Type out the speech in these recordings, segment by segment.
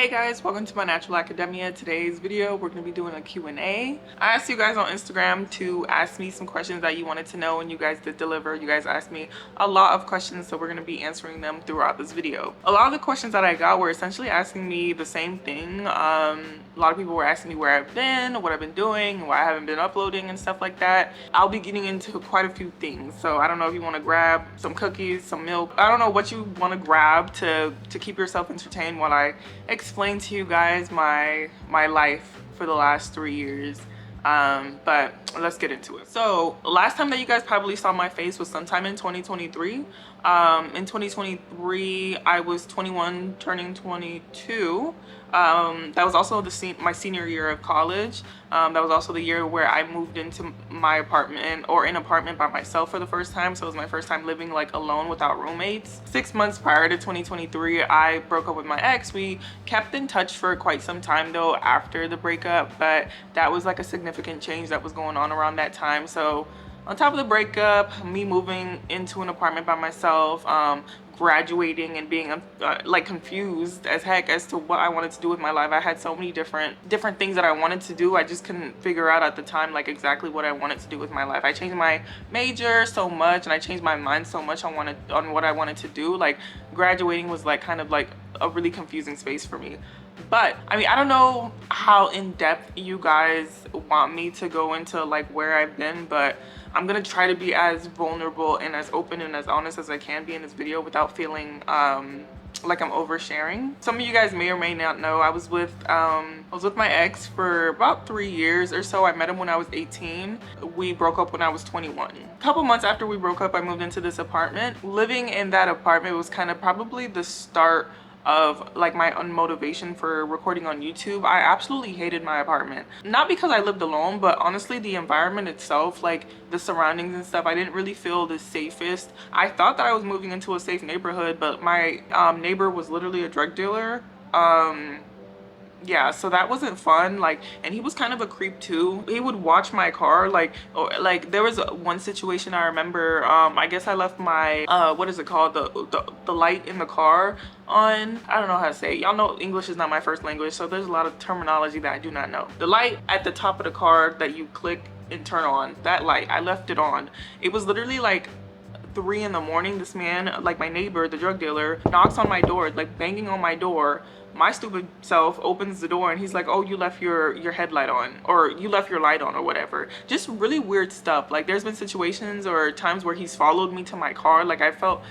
Hey guys, welcome to my Natural Academia. Today's video we're going to be doing a Q&A. I asked you guys on Instagram to ask me some questions that you wanted to know, and you guys did deliver. You guys asked me a lot of questions, so we're going to be answering them throughout this video. A lot of the questions that I got were essentially asking me the same thing. A lot of people were asking me where I've been, what I've been doing, why I haven't been uploading and stuff like that. I'll be getting into quite a few things, so I don't know if you want to grab some cookies, some milk. I don't know what you want to grab to keep yourself entertained while I explain to you guys my life for the last 3 years. But let's get into it. So last time that you guys probably saw my face was sometime in 2023. In 2023 I was 21 turning 22. That was also my senior year of college. That was also the year where I moved into my apartment, or an apartment by myself for the first time. So it was my first time living like alone without roommates. 6 months prior to 2023 I broke up with my ex. We kept in touch for quite some time though after the breakup, but that was like a significant change that was going on around that time. So on top of the breakup, me moving into an apartment by myself, graduating and being like confused as heck as to what I wanted to do with my life. I had so many different things that I wanted to do. I just couldn't figure out at the time like exactly what I wanted to do with my life. I changed my major so much and I changed my mind so much on what I wanted to do. Like graduating was like kind of like a really confusing space for me. But I mean, I don't know how in depth you guys want me to go into like where I've been, but I'm gonna try to be as vulnerable and as open and as honest as I can be in this video without feeling like I'm oversharing. Some of you guys may or may not know I was with my ex for about 3 years or so. I met him when I was 18. We broke up when I was 21. A couple months after we broke up, I moved into this apartment. Living in that apartment was kind of probably the start of like my unmotivation for recording on YouTube. I absolutely hated my apartment. Not because I lived alone, but honestly the environment itself, like the surroundings and stuff, I didn't really feel the safest. I thought that I was moving into a safe neighborhood, but my neighbor was literally a drug dealer. Yeah, so that wasn't fun. Like, and he was kind of a creep too. He would watch my car. Like there was one situation I remember. I guess I left my what is it called, the light in the car on. I don't know how to say it. Y'all know English is not my first language, so there's a lot of terminology that I do not know. The light at the top of the car that you click and turn on, that light, I left it on. It was literally like 3 in the morning. This man, like my neighbor, the drug dealer, knocks on my door, like banging on my door. My stupid self opens the door and he's like, oh, you left your headlight on, or you left your light on, or whatever. Just really weird stuff. Like there's been situations or times where he's followed me to my car. Like I felt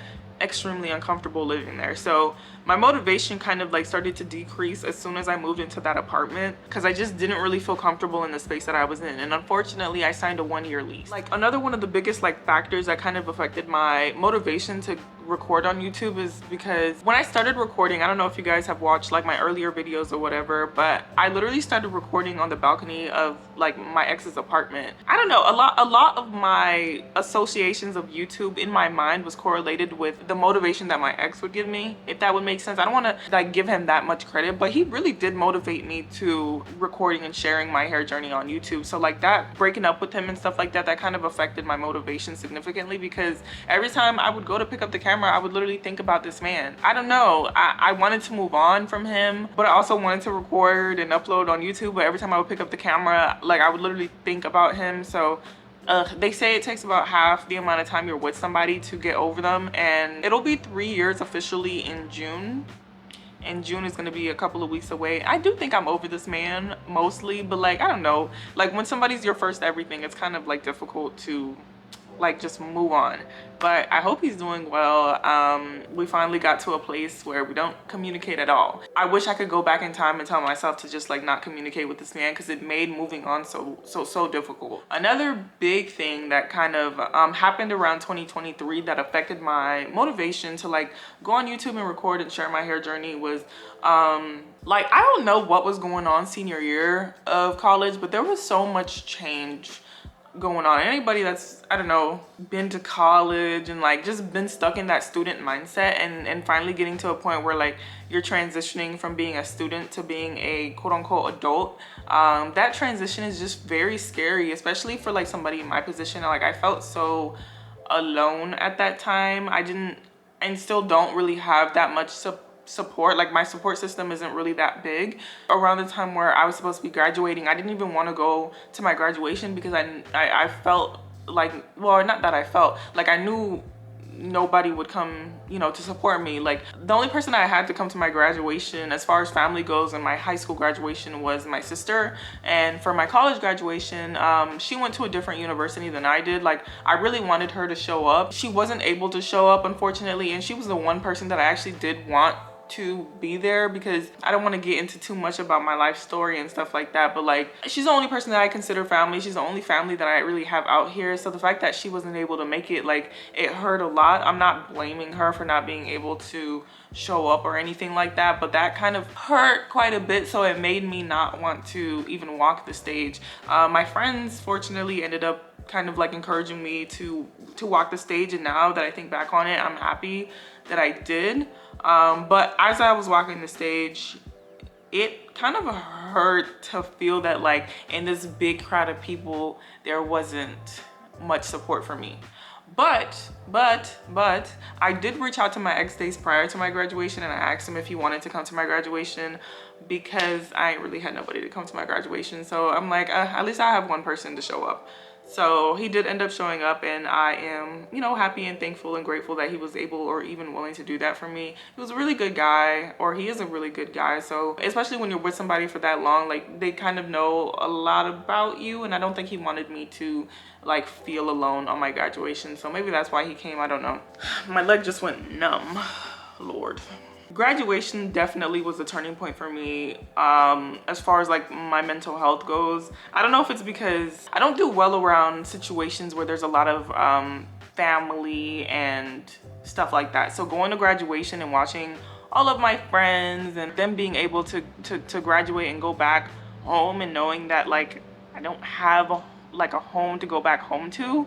extremely uncomfortable living there. So my motivation kind of like started to decrease as soon as I moved into that apartment, because I just didn't really feel comfortable in the space that I was in. And unfortunately I signed a 1-year lease. Like another one of the biggest like factors that kind of affected my motivation to record on YouTube is because when I started recording, I don't know if you guys have watched like my earlier videos or whatever, but I literally started recording on the balcony of like my ex's apartment. I don't know, a lot of my associations of YouTube in my mind was correlated with the motivation that my ex would give me, if that would make sense. I don't want to like give him that much credit, but he really did motivate me to recording and sharing my hair journey on YouTube. So like that breaking up with him and stuff like that, that kind of affected my motivation significantly, because every time I would go to pick up the camera, I would literally think about this man. I don't know, I wanted to move on from him, but I also wanted to record and upload on YouTube. But every time I would pick up the camera, like I would literally think about him. So they say it takes about half the amount of time you're with somebody to get over them, and it'll be 3 years officially in June. And June is going to be a couple of weeks away. I do think I'm over this man mostly, but like I don't know, like when somebody's your first everything, it's kind of like difficult to like just move on. But I hope he's doing well. We finally got to a place where we don't communicate at all. I wish I could go back in time and tell myself to just like not communicate with this man, because it made moving on so difficult. Another big thing that kind of happened around 2023 that affected my motivation to like go on YouTube and record and share my hair journey was like I don't know what was going on senior year of college, but there was so much change going on. Anybody that's, I don't know, been to college and like just been stuck in that student mindset and finally getting to a point where like you're transitioning from being a student to being a quote-unquote adult, that transition is just very scary, especially for like somebody in my position. Like I felt so alone at that time. I didn't and still don't really have that much support support. Like my support system isn't really that big. Around the time where I was supposed to be graduating, I didn't even want to go to my graduation because I felt like, well, not that I felt like, I knew nobody would come, you know, to support me. Like the only person I had to come to my graduation as far as family goes and my high school graduation was my sister. And for my college graduation, she went to a different university than I did. Like I really wanted her to show up. She wasn't able to show up, unfortunately, and she was the one person that I actually did want to be there, because I don't want to get into too much about my life story and stuff like that, but like she's the only person that I consider family. She's the only family that I really have out here. So the fact that she wasn't able to make it, like, it hurt a lot. I'm not blaming her for not being able to show up or anything like that, but that kind of hurt quite a bit, so it made me not want to even walk the stage. My friends fortunately ended up kind of like encouraging me to walk the stage, and now that I think back on it, I'm happy that I did. But as I was walking the stage, it kind of hurt to feel that like in this big crowd of people, there wasn't much support for me. But I did reach out to my ex days prior to my graduation, and I asked him if he wanted to come to my graduation, because I ain't really had nobody to come to my graduation. So I'm like, at least I have one person to show up. So he did end up showing up, and I am, you know, happy and thankful and grateful that he was able or even willing to do that for me. He was a really good guy, or he is a really good guy. So especially when you're with somebody for that long, like they kind of know a lot about you, and I don't think he wanted me to like feel alone on my graduation. So maybe that's why he came, I don't know. My leg just went numb, Lord. Graduation definitely was a turning point for me as far as like my mental health goes. I don't know if it's because I don't do well around situations where there's a lot of family and stuff like that. So going to graduation and watching all of my friends and them being able to graduate and go back home, and knowing that like I don't have like a home to go back home to,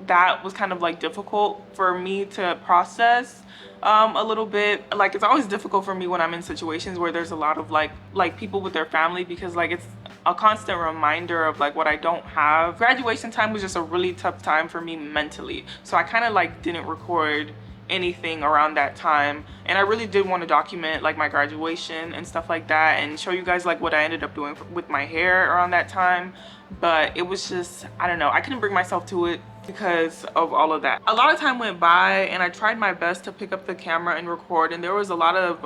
that was kind of like difficult for me to process a little bit. Like it's always difficult for me when I'm in situations where there's a lot of like people with their family, because like it's a constant reminder of like what I don't have. Graduation time was just a really tough time for me mentally, so I kind of like didn't record anything around that time, and I really did want to document like my graduation and stuff like that, and show you guys like what I ended up doing with my hair around that time. But it was just, I don't know, I couldn't bring myself to it because of all of that. A lot of time went by, and I tried my best to pick up the camera and record, and there was a lot of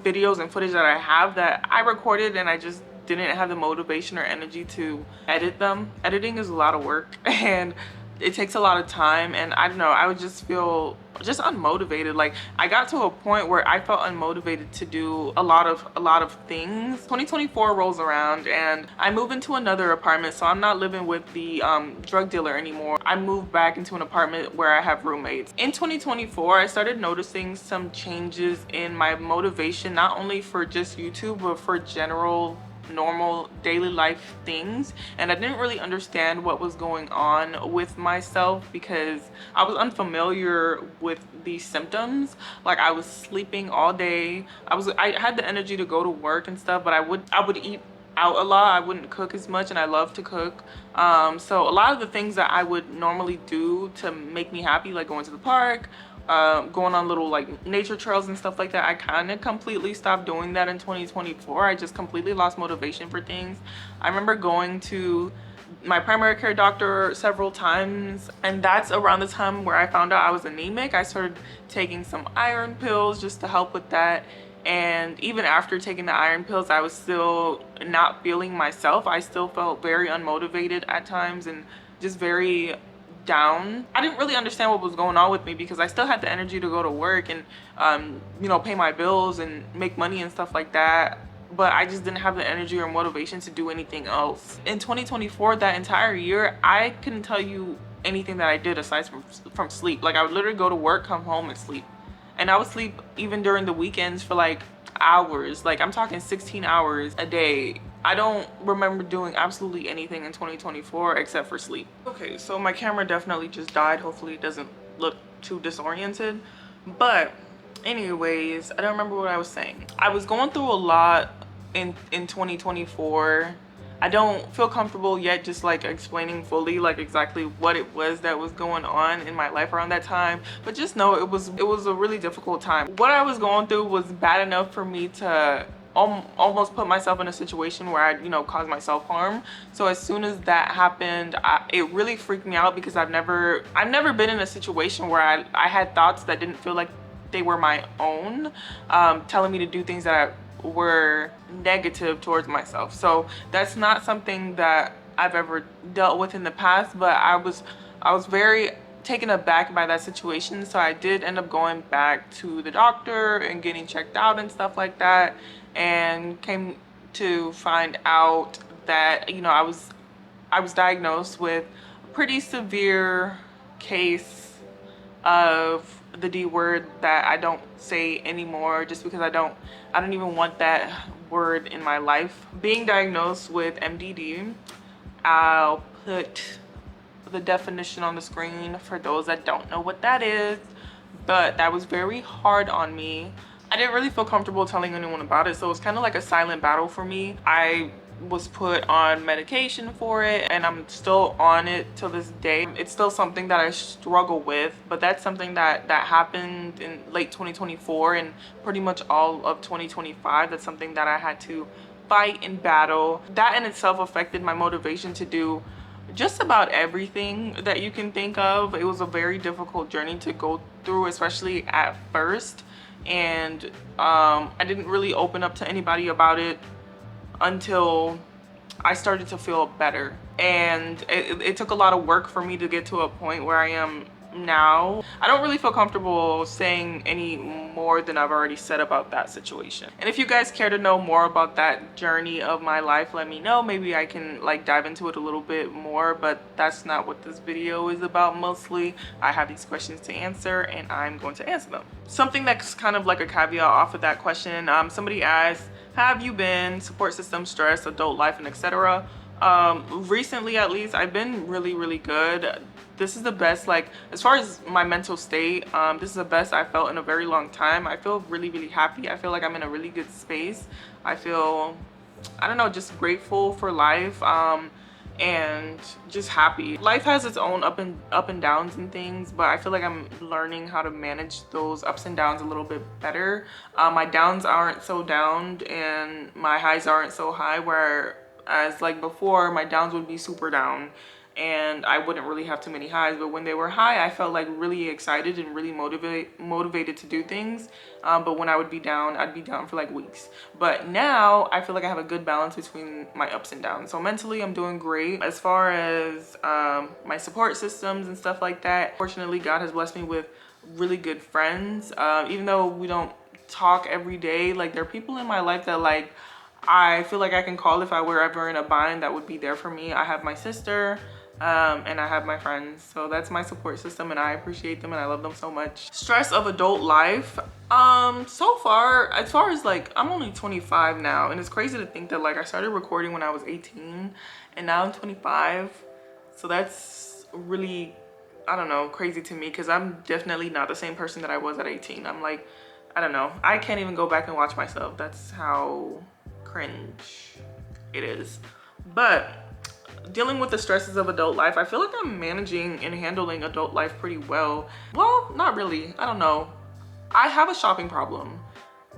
videos and footage that I have that I recorded, and I just didn't have the motivation or energy to edit them. Editing is a lot of work, and it takes a lot of time, and I don't know, I would just feel just unmotivated. Like I got to a point where I felt unmotivated to do a lot of things. 2024 rolls around, and I move into another apartment, so I'm not living with the drug dealer anymore. I moved back into an apartment where I have roommates. In 2024, I started noticing some changes in my motivation, not only for just YouTube, but for general normal daily life things, and I didn't really understand what was going on with myself because I was unfamiliar with these symptoms. Like I was sleeping all day. I had the energy to go to work and stuff, but I would eat out a lot. I wouldn't cook as much, and I love to cook. So a lot of the things that I would normally do to make me happy, like going to the park, going on little like nature trails and stuff like that, I kind of completely stopped doing that in 2024. I just completely lost motivation for things. I remember going to my primary care doctor several times, and that's around the time where I found out I was anemic. I started taking some iron pills just to help with that, and even after taking the iron pills, I was still not feeling myself. I still felt very unmotivated at times and just very down. I didn't really understand what was going on with me because I still had the energy to go to work and you know, pay my bills and make money and stuff like that, but I just didn't have the energy or motivation to do anything else. In 2024, that entire year, I couldn't tell you anything that I did aside from sleep. Like I would literally go to work, come home, and sleep, and I would sleep even during the weekends for like hours. Like I'm talking 16 hours a day. I don't remember doing absolutely anything in 2024 except for sleep. Okay, so my camera definitely just died. Hopefully it doesn't look too disoriented. But anyways, I don't remember what I was saying. I was going through a lot in 2024. I don't feel comfortable yet just like explaining fully like exactly what it was that was going on in my life around that time, but just know it was a really difficult time. What I was going through was bad enough for me to almost put myself in a situation where I, you know, caused myself harm. So as soon as that happened, it really freaked me out because I've never been in a situation where I had thoughts that didn't feel like they were my own, telling me to do things that were negative towards myself. So that's not something that I've ever dealt with in the past, but I was very taken aback by that situation. So I did end up going back to the doctor and getting checked out and stuff like that, and came to find out that, you know, I was diagnosed with a pretty severe case of the D word that I don't say anymore, just because I don't even want that word in my life. Being diagnosed with MDD, I'll put the definition on the screen for those that don't know what that is, but that was very hard on me. I didn't really feel comfortable telling anyone about it, so it's kind of like a silent battle for me. I was put on medication for it, and I'm still on it till this day. It's still something that I struggle with, but that's something that happened in late 2024 and pretty much all of 2025. That's something that I had to fight and battle. That in itself affected my motivation to do just about everything that you can think of. It was a very difficult journey to go through, especially at first, and I didn't really open up to anybody about it until I started to feel better. And it took a lot of work for me to get to a point where I am now. I don't really feel comfortable saying any more than I've already said about that situation. And if you guys care to know more about that journey of my life, let me know. Maybe I can like dive into it a little bit more, but that's not what this video is about. Mostly I have these questions to answer and I'm going to answer them. Something that's kind of like a caveat off of that question, somebody asked, have you been support system, stress, adult life, and etc. Recently, at least, I've been really good. This is the best, like, as far as my mental state, this is the best I felt in a very long time. I feel really happy. I feel like I'm in a really good space. I feel, I don't know, just grateful for life, and just happy. Life has its own up and downs and things, but I feel like I'm learning how to manage those ups and downs a little bit better. My downs aren't so down and my highs aren't so high, whereas like before my downs would be super down and I wouldn't really have too many highs, but when they were high I felt like really excited and really motivated to do things, but when I would be down, I'd be down for like weeks. But now I feel like I have a good balance between my ups and downs. So mentally I'm doing great. As far as my support systems and stuff like that, fortunately God has blessed me with really good friends. Even though we don't talk every day, like there are people in my life that like I feel like I can call if I were ever in a bind, that would be there for me. I have my sister, and I have my friends, so that's my support system and I appreciate them and I love them so much. Stress of adult life, so far, as far as like, I'm only 25 now, and it's crazy to think that like I started recording when I was 18 and now I'm 25, so that's really, I don't know, crazy to me because I'm definitely not the same person that I was at 18. I'm like, I don't know, I can't even go back and watch myself. That's how cringe it is. But dealing with the stresses of adult life, I feel like I'm managing and handling adult life pretty well. Well, not really, I don't know. I have a shopping problem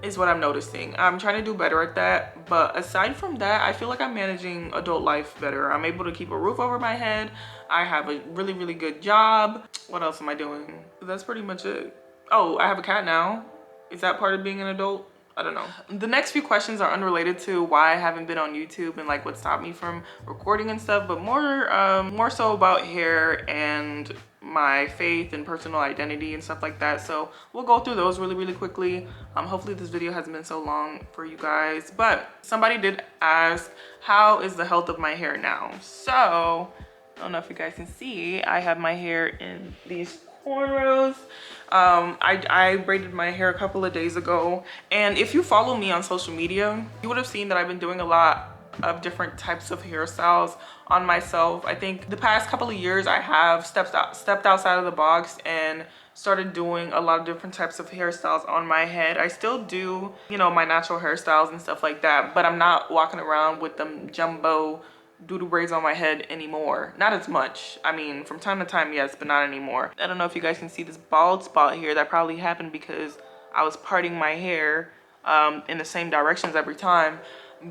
is what I'm noticing. I'm trying to do better at that, but aside from that, I feel like I'm managing adult life better. I'm able to keep a roof over my head. I have a really good job. What else am I doing? That's pretty much it. Oh, I have a cat now. Is that part of being an adult? I don't know. The next few questions are unrelated to why I haven't been on YouTube and like what stopped me from recording and stuff, but more so about hair and my faith and personal identity and stuff like that. So we'll go through those really quickly. Hopefully this video hasn't been so long for you guys, but somebody did ask, how is the health of my hair now? So I don't know if you guys can see, I have my hair in these cornrows. I braided my hair a couple of days ago, and if you follow me on social media, you would have seen that I've been doing a lot of different types of hairstyles on myself. I think the past couple of years I have stepped outside of the box and started doing a lot of different types of hairstyles on my head. I still do, you know, my natural hairstyles and stuff like that, but I'm not walking around with them jumbo doodle braids on my head anymore. Not as much. I mean, from time to time, yes, but not anymore. I don't know if you guys can see this bald spot here. That probably happened because I was parting my hair in the same directions every time.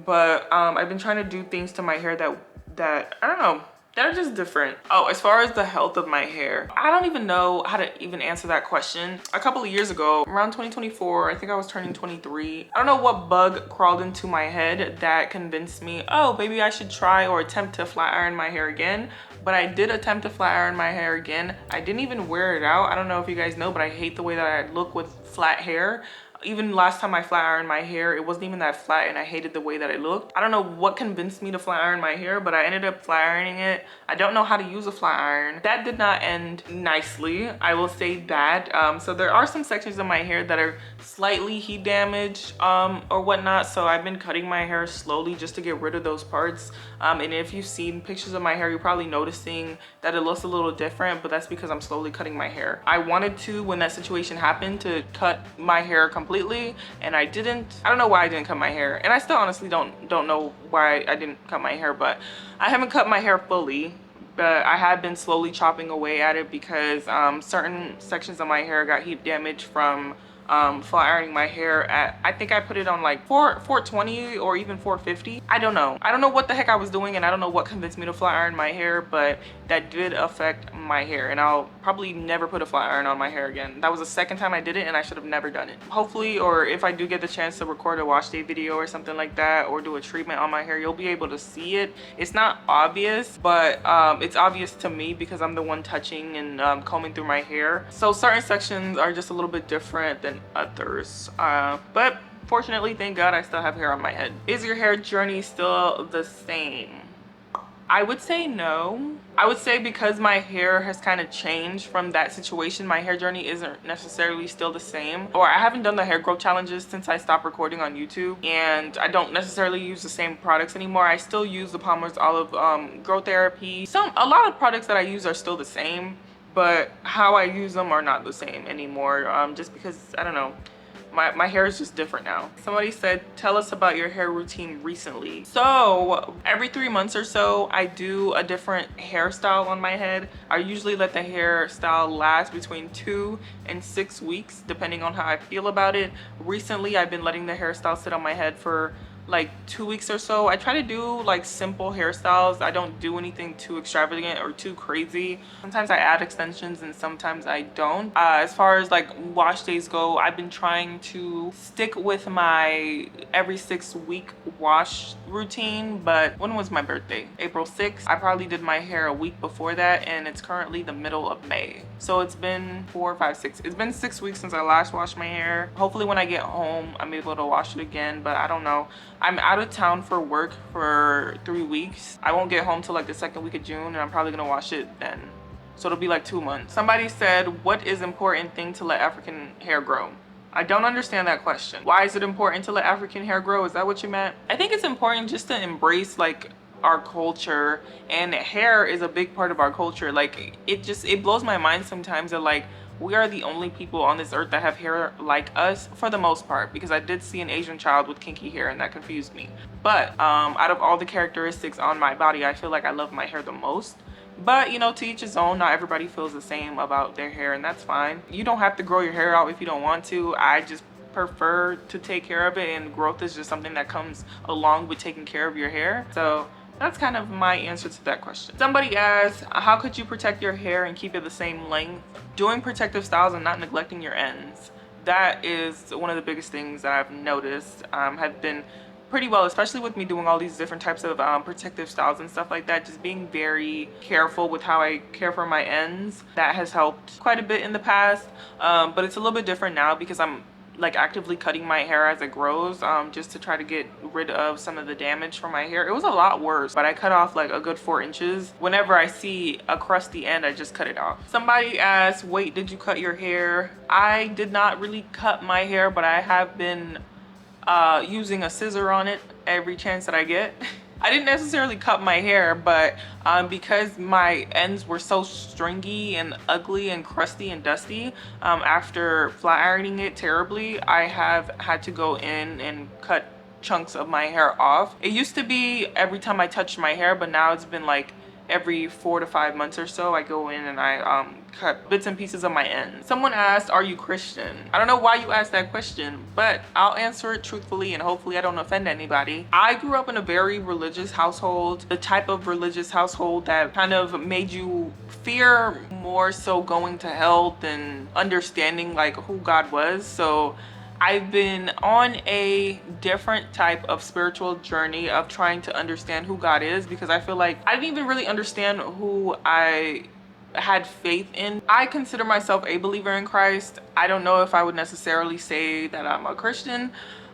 But I've been trying to do things to my hair that I don't know, they're just different. Oh, as far as the health of my hair, I don't even know how to even answer that question. A couple of years ago, around 2024, I think I was turning 23. I don't know what bug crawled into my head that convinced me, oh, maybe I should try or attempt to flat iron my hair again. But I did attempt to flat iron my hair again. I didn't even wear it out. I don't know if you guys know, but I hate the way that I look with flat hair. Even last time I flat ironed my hair, it wasn't even that flat and I hated the way that it looked. I don't know what convinced me to flat iron my hair, but I ended up flat ironing it. I don't know how to use a flat iron. That did not end nicely, I will say that. So there are some sections of my hair that are slightly heat damaged or whatnot. So I've been cutting my hair slowly just to get rid of those parts. And if you've seen pictures of my hair, you're probably noticing that it looks a little different, but that's because I'm slowly cutting my hair. I wanted to, when that situation happened, to cut my hair completely, and I didn't. I don't know why I didn't cut my hair, and I still honestly don't know why I didn't cut my hair, but I haven't cut my hair fully. But I have been slowly chopping away at it because certain sections of my hair got heat damage from flat ironing my hair at, I think I put it on like 420 or even 450. I don't know what the heck I was doing, and I don't know what convinced me to flat iron my hair, but that did affect my hair, and I'll probably never put a flat iron on my hair again. That was the second time I did it, and I should have never done it. Hopefully, or if I do get the chance to record a wash day video or something like that, or do a treatment on my hair, you'll be able to see it. It's not obvious, but it's obvious to me because I'm the one touching and combing through my hair. So certain sections are just a little bit different than others, but fortunately, thank God, I still have hair on my head. Is your hair journey still the same? I would say no. I would say because my hair has kind of changed from that situation, my hair journey isn't necessarily still the same. Or I haven't done the hair growth challenges since I stopped recording on YouTube, and I don't necessarily use the same products anymore. I still use the Palmer's Olive Growth Therapy. A lot of products that I use are still the same, but how I use them are not the same anymore, just because, I don't know, my hair is just different now. Somebody said, tell us about your hair routine recently. So every 3 months or so, I do a different hairstyle on my head. I usually let the hairstyle last between 2 and 6 weeks, depending on how I feel about it. Recently, I've been letting the hairstyle sit on my head for like 2 weeks or so. I try to do like simple hairstyles. I don't do anything too extravagant or too crazy. Sometimes I add extensions and sometimes I don't. As far as like wash days go, I've been trying to stick with my every 6-week wash routine, but when was my birthday? April 6th. I probably did my hair a week before that, and it's currently the middle of May. So it's been 4, 5, 6. It's been 6 weeks since I last washed my hair. Hopefully when I get home, I'm able to wash it again, but I don't know. I'm out of town for work for 3 weeks. I won't get home till like the 2nd week of June, and I'm probably gonna wash it then. So it'll be like 2 months. Somebody said, what is important thing to let African hair grow? I don't understand that question. Why is it important to let African hair grow? Is that what you meant? I think it's important just to embrace like our culture, and hair is a big part of our culture. Like it blows my mind sometimes that like we are the only people on this earth that have hair like us, for the most part, because I did see an Asian child with kinky hair and that confused me. But out of all the characteristics on my body, I feel like I love my hair the most. But you know, to each his own. Not everybody feels the same about their hair, and that's fine. You don't have to grow your hair out if you don't want to. I just prefer to take care of it, and growth is just something that comes along with taking care of your hair. So that's kind of my answer to that question. Somebody asked, how could you protect your hair and keep it the same length? Doing protective styles and not neglecting your ends. That is one of the biggest things that I've noticed have been pretty well, especially with me doing all these different types of protective styles and stuff like that. Just being very careful with how I care for my ends. That has helped quite a bit in the past, but it's a little bit different now because I'm like actively cutting my hair as it grows, just to try to get rid of some of the damage from my hair. It was a lot worse, but I cut off like a good 4 inches. Whenever I see a crusty end, I just cut it off. Somebody asked, wait, did you cut your hair? I did not really cut my hair, but I have been using a scissor on it every chance that I get. I didn't necessarily cut my hair, but because my ends were so stringy and ugly and crusty and dusty, after flat ironing it terribly, I have had to go in and cut chunks of my hair off. It used to be every time I touched my hair, but now it's been like every 4 to 5 months or so I go in and I cut bits and pieces of my ends. Someone asked, are you Christian? I don't know why you asked that question, but I'll answer it truthfully and hopefully I don't offend anybody. I grew up in a very religious household, the type of religious household that kind of made you fear more so going to hell than understanding like who God was. So I've been on a different type of spiritual journey of trying to understand who God is, because I feel like I didn't even really understand who I had faith in. I consider myself a believer in Christ. I don't know if I would necessarily say that I'm a Christian,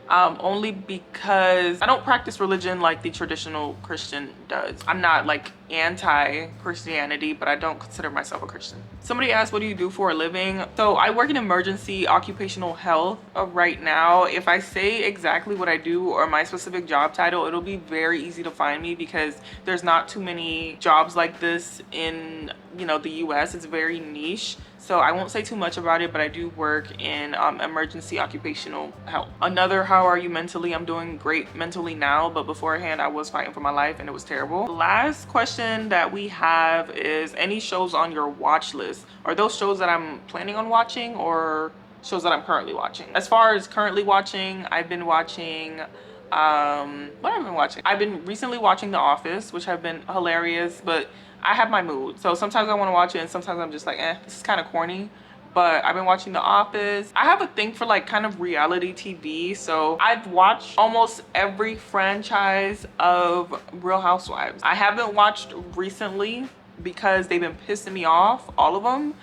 only because I don't practice religion like the traditional Christian does. I'm not like anti-Christianity, but I don't consider myself a Christian. Somebody asked, what do you do for a living? So I work in emergency occupational health right now. If I say exactly what I do or my specific job title, it'll be very easy to find me because there's not too many jobs like this in, you know, the US. It's very niche. So I won't say too much about it, but I do work in emergency occupational health. Another, how are you mentally? I'm doing great mentally now, but beforehand I was fighting for my life and it was terrible. The last question that we have is, any shows on your watch list? Are those shows that I'm planning on watching or shows that I'm currently watching? As far as currently watching, I've been watching what have I been watching? I've been recently watching The Office, which have been hilarious, but I have my mood. So sometimes I want to watch it and sometimes I'm just like, this is kind of corny. But I've been watching The Office. I have a thing for like kind of reality TV. So I've watched almost every franchise of Real Housewives. I haven't watched recently because they've been pissing me off, all of them.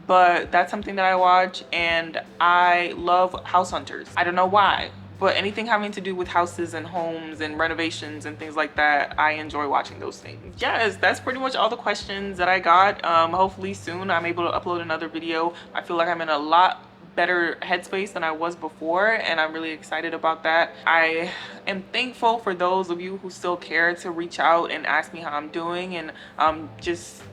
But that's something that I watch, and I love House Hunters. I don't know why, but anything having to do with houses and homes and renovations and things like that, I enjoy watching those things. Yes, that's pretty much all the questions that I got. Hopefully soon I'm able to upload another video. I feel like I'm in a lot better headspace than I was before, and I'm really excited about that. I am thankful for those of you who still care to reach out and ask me how I'm doing, and just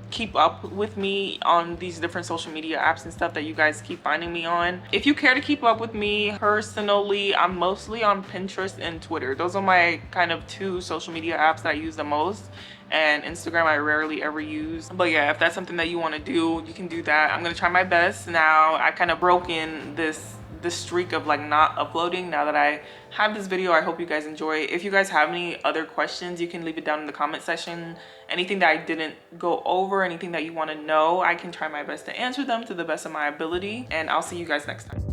keep up with me on these different social media apps and stuff that you guys keep finding me on. If you care to keep up with me personally, I'm mostly on Pinterest and Twitter. Those are my kind of two social media apps that I use the most, and Instagram I rarely ever use. But yeah, if that's something that you want to do, you can do that. I'm gonna try my best. Now I kind of broken this streak of like not uploading. Now that I have this video, I hope you guys enjoy it. If you guys have any other questions, you can leave it down in the comment section. Anything that I didn't go over, anything that you want to know, I can try my best to answer them to the best of my ability, and I'll see you guys next time.